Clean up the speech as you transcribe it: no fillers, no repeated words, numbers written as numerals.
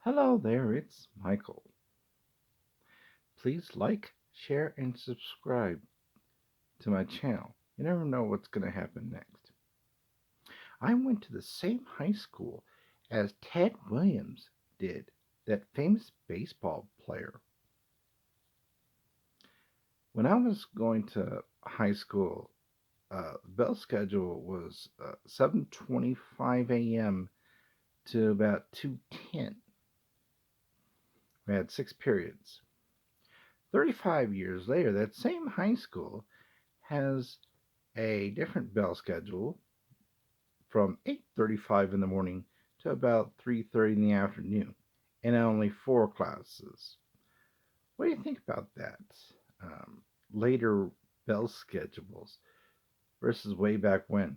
Hello there, it's Michael. Please like, share, and subscribe to my channel. You never know what's going to happen next. I went to the same high school as Ted Williams did, that famous baseball player. When I was going to high school, the bell schedule was 7:25 a.m. to about 2:10. We had 6 periods. 35 years later, that same high school has a different bell schedule from 8:35 in the morning to about 3:30 in the afternoon, and only four classes. What do you think about that? Um, Later bell schedules versus way back when.